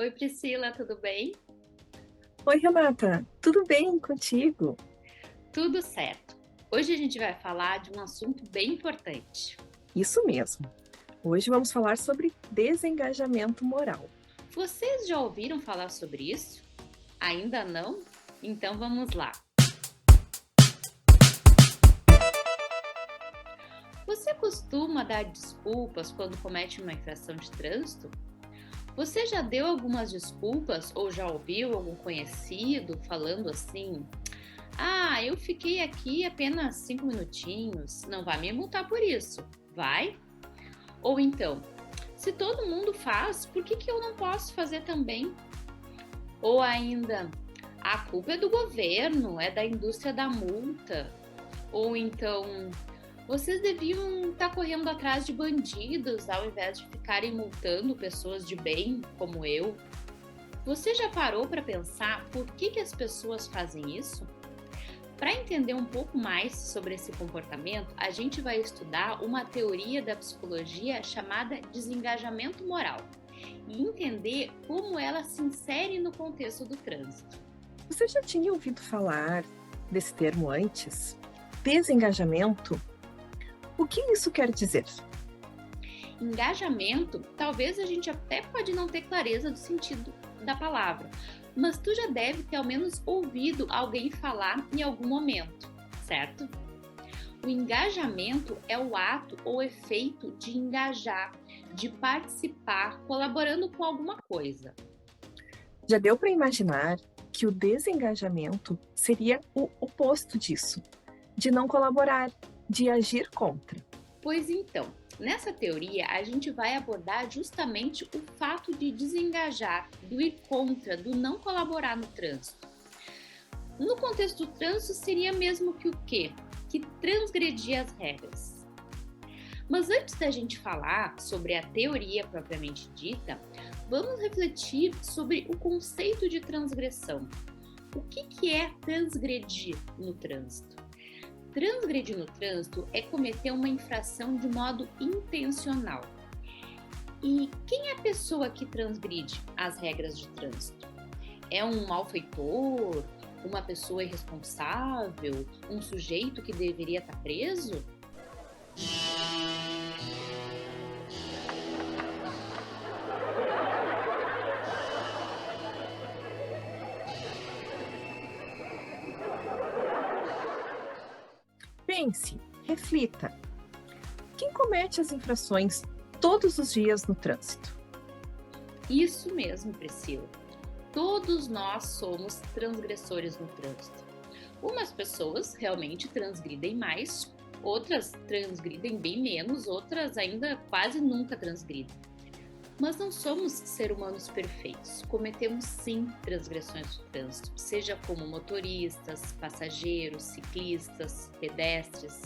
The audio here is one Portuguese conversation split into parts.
Oi, Priscila, tudo bem? Oi, Renata, tudo bem contigo? Tudo certo. Hoje a gente vai falar de um assunto bem importante. Isso mesmo. Hoje vamos falar sobre desengajamento moral. Vocês já ouviram falar sobre isso? Ainda não? Então vamos lá. Você costuma dar desculpas quando comete uma infração de trânsito? Você já deu algumas desculpas ou já ouviu algum conhecido falando assim: Ah, eu fiquei aqui apenas 5 minutinhos, não vai me multar por isso, vai? Ou então, se todo mundo faz, por que eu não posso fazer também? Ou ainda, a culpa é do governo, é da indústria da multa. Ou então, vocês deviam estar correndo atrás de bandidos ao invés de ficarem multando pessoas de bem como eu. Você já parou para pensar por que as pessoas fazem isso? Para entender um pouco mais sobre esse comportamento, a gente vai estudar uma teoria da psicologia chamada desengajamento moral e entender como ela se insere no contexto do trânsito. Você já tinha ouvido falar desse termo antes? Desengajamento? O que isso quer dizer? Engajamento, talvez a gente até pode não ter clareza do sentido da palavra, mas tu já deve ter ao menos ouvido alguém falar em algum momento, certo? O engajamento é o ato ou efeito de engajar, de participar, colaborando com alguma coisa. Já deu para imaginar que o desengajamento seria o oposto disso, de não colaborar, de agir contra. Pois então, nessa teoria a gente vai abordar justamente o fato de desengajar, do ir contra, do não colaborar no trânsito. No contexto do trânsito seria mesmo que o quê? Que transgredir as regras. Mas antes da gente falar sobre a teoria propriamente dita, vamos refletir sobre o conceito de transgressão. O que é transgredir no trânsito? Transgredir no trânsito é cometer uma infração de modo intencional. E quem é a pessoa que transgride as regras de trânsito? É um malfeitor? Uma pessoa irresponsável? Um sujeito que deveria estar preso? Pense, reflita. Quem comete as infrações todos os dias no trânsito? Isso mesmo, Priscila. Todos nós somos transgressores no trânsito. Umas pessoas realmente transgridem mais, outras transgridem bem menos, outras ainda quase nunca transgridem. Mas não somos seres humanos perfeitos. Cometemos sim transgressões do trânsito, seja como motoristas, passageiros, ciclistas, pedestres.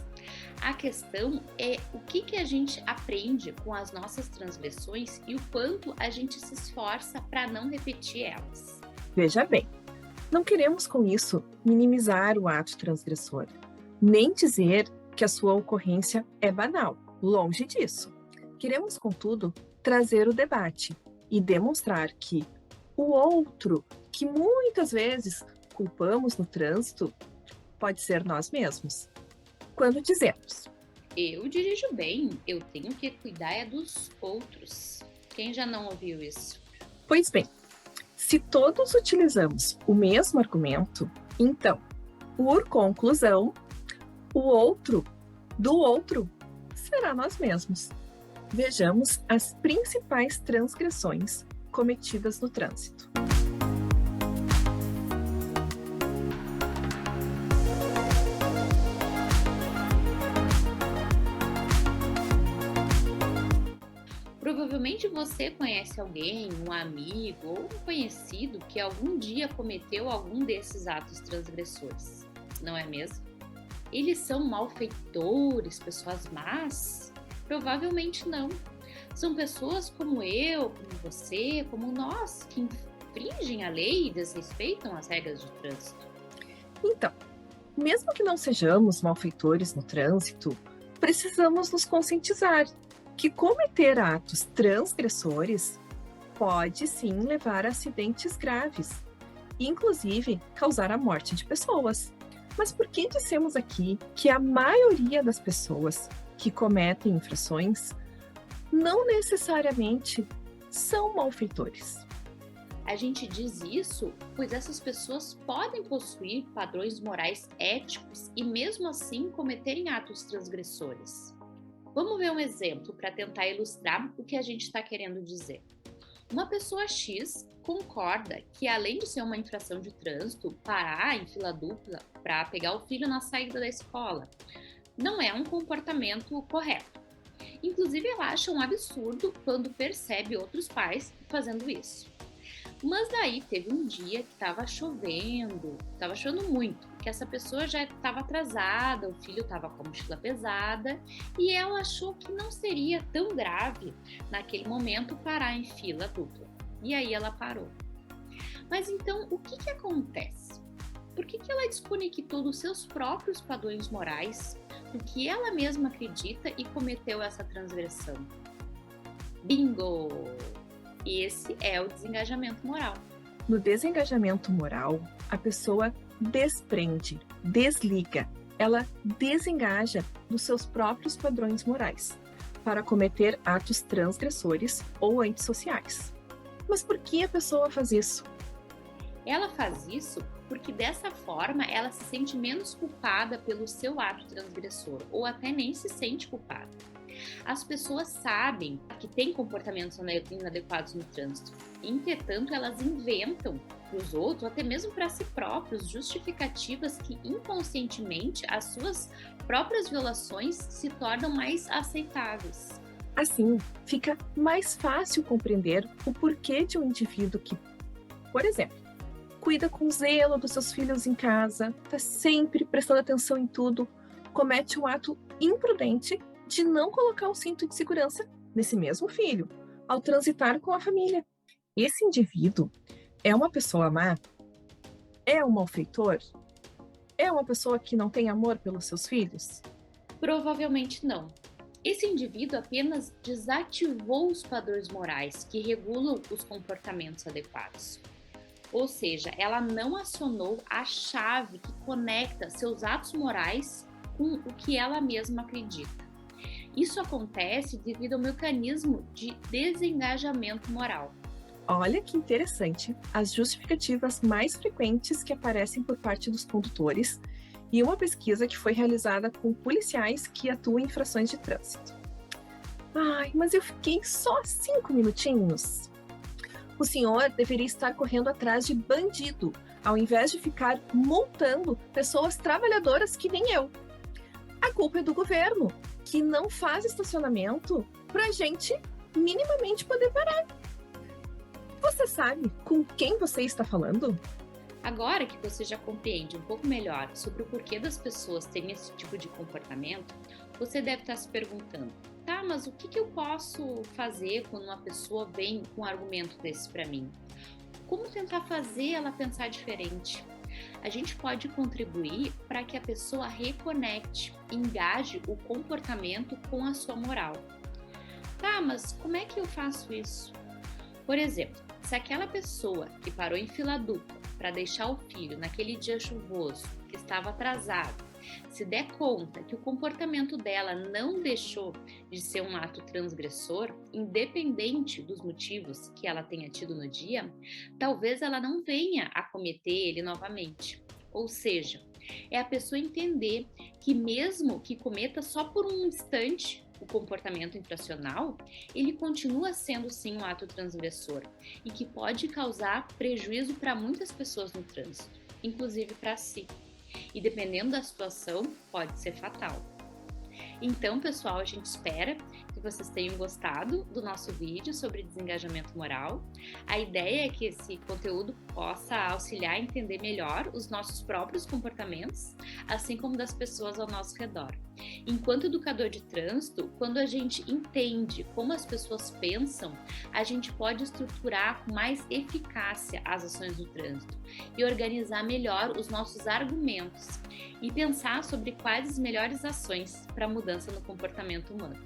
A questão é o que a gente aprende com as nossas transgressões e o quanto a gente se esforça para não repetir elas. Veja bem, não queremos com isso minimizar o ato transgressor, nem dizer que a sua ocorrência é banal. Longe disso. Queremos, contudo, trazer o debate e demonstrar que o outro, que muitas vezes culpamos no trânsito, pode ser nós mesmos. Quando dizemos, Eu dirijo bem, eu tenho que cuidar é dos outros. Quem já não ouviu isso? pois bem, se todos utilizamos o mesmo argumento, então, por conclusão, o outro do outro será nós mesmos. Vejamos as principais transgressões cometidas no trânsito. Provavelmente você conhece alguém, um amigo ou um conhecido que algum dia cometeu algum desses atos transgressores, não é mesmo? Eles são malfeitores, pessoas más? Provavelmente não. São pessoas como eu, como você, como nós, que infringem a lei e desrespeitam as regras de trânsito. Então, mesmo que não sejamos malfeitores no trânsito, precisamos nos conscientizar que cometer atos transgressores pode sim levar a acidentes graves, e inclusive causar a morte de pessoas. Mas por que dissemos aqui que a maioria das pessoas que cometem infrações não necessariamente são malfeitores? A gente diz isso pois essas pessoas podem possuir padrões morais éticos e mesmo assim cometerem atos transgressores. Vamos ver um exemplo para tentar ilustrar o que a gente está querendo dizer. Uma pessoa X concorda que, além de ser uma infração de trânsito, parar em fila dupla para pegar o filho na saída da escola não é um comportamento correto. Inclusive, ela acha um absurdo quando percebe outros pais fazendo isso. Mas daí teve um dia que estava chovendo muito, que essa pessoa já estava atrasada, o filho estava com a mochila pesada e ela achou que não seria tão grave naquele momento parar em fila dupla. E aí ela parou. Mas então, o que acontece? Por que ela desconectou dos seus próprios padrões morais, do que ela mesma acredita e cometeu essa transgressão? Bingo! Esse é o desengajamento moral. No desengajamento moral, a pessoa desprende, desliga, ela desengaja dos seus próprios padrões morais para cometer atos transgressores ou antissociais. Mas por que a pessoa faz isso? Ela faz isso porque dessa forma ela se sente menos culpada pelo seu ato transgressor ou até nem se sente culpada. As pessoas sabem que têm comportamentos inadequados no trânsito. Entretanto, elas inventam para os outros, até mesmo para si próprios, justificativas que inconscientemente as suas próprias violações se tornam mais aceitáveis. Assim, fica mais fácil compreender o porquê de um indivíduo que, por exemplo, cuida com zelo dos seus filhos em casa, está sempre prestando atenção em tudo, comete um ato imprudente de não colocar o cinto de segurança nesse mesmo filho, ao transitar com a família. Esse indivíduo é uma pessoa má? É um malfeitor? É uma pessoa que não tem amor pelos seus filhos? Provavelmente não. Esse indivíduo apenas desativou os padrões morais que regulam os comportamentos adequados. Ou seja, ela não acionou a chave que conecta seus atos morais com o que ela mesma acredita. Isso acontece devido ao mecanismo de desengajamento moral. Olha que interessante, as justificativas mais frequentes que aparecem por parte dos condutores e uma pesquisa que foi realizada com policiais que atuam em infrações de trânsito. Ai, mas eu fiquei só 5 minutinhos. O senhor deveria estar correndo atrás de bandido, ao invés de ficar multando pessoas trabalhadoras que nem eu. A culpa é do governo, que não faz estacionamento para a gente minimamente poder parar. Você sabe com quem você está falando? Agora que você já compreende um pouco melhor sobre o porquê das pessoas terem esse tipo de comportamento, você deve estar se perguntando, tá, mas o que eu posso fazer quando uma pessoa vem com um argumento desse para mim? Como tentar fazer ela pensar diferente? A gente pode contribuir para que a pessoa reconecte, engaje o comportamento com a sua moral. Tá, mas como é que eu faço isso? Por exemplo, se aquela pessoa que parou em fila dupla para deixar o filho naquele dia chuvoso, que estava atrasado, se der conta que o comportamento dela não deixou de ser um ato transgressor, independente dos motivos que ela tenha tido no dia, talvez ela não venha a cometer ele novamente. Ou seja, é a pessoa entender que mesmo que cometa só por um instante o comportamento infracional, ele continua sendo sim um ato transgressor e que pode causar prejuízo para muitas pessoas no trânsito, inclusive para si. E dependendo da situação, pode ser fatal. Então, pessoal, a gente espera que vocês tenham gostado do nosso vídeo sobre desengajamento moral. A ideia é que esse conteúdo possa auxiliar a entender melhor os nossos próprios comportamentos, assim como das pessoas ao nosso redor. Enquanto educador de trânsito, quando a gente entende como as pessoas pensam, a gente pode estruturar com mais eficácia as ações do trânsito e organizar melhor os nossos argumentos e pensar sobre quais as melhores ações para a mudança no comportamento humano.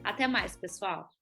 Até mais, pessoal!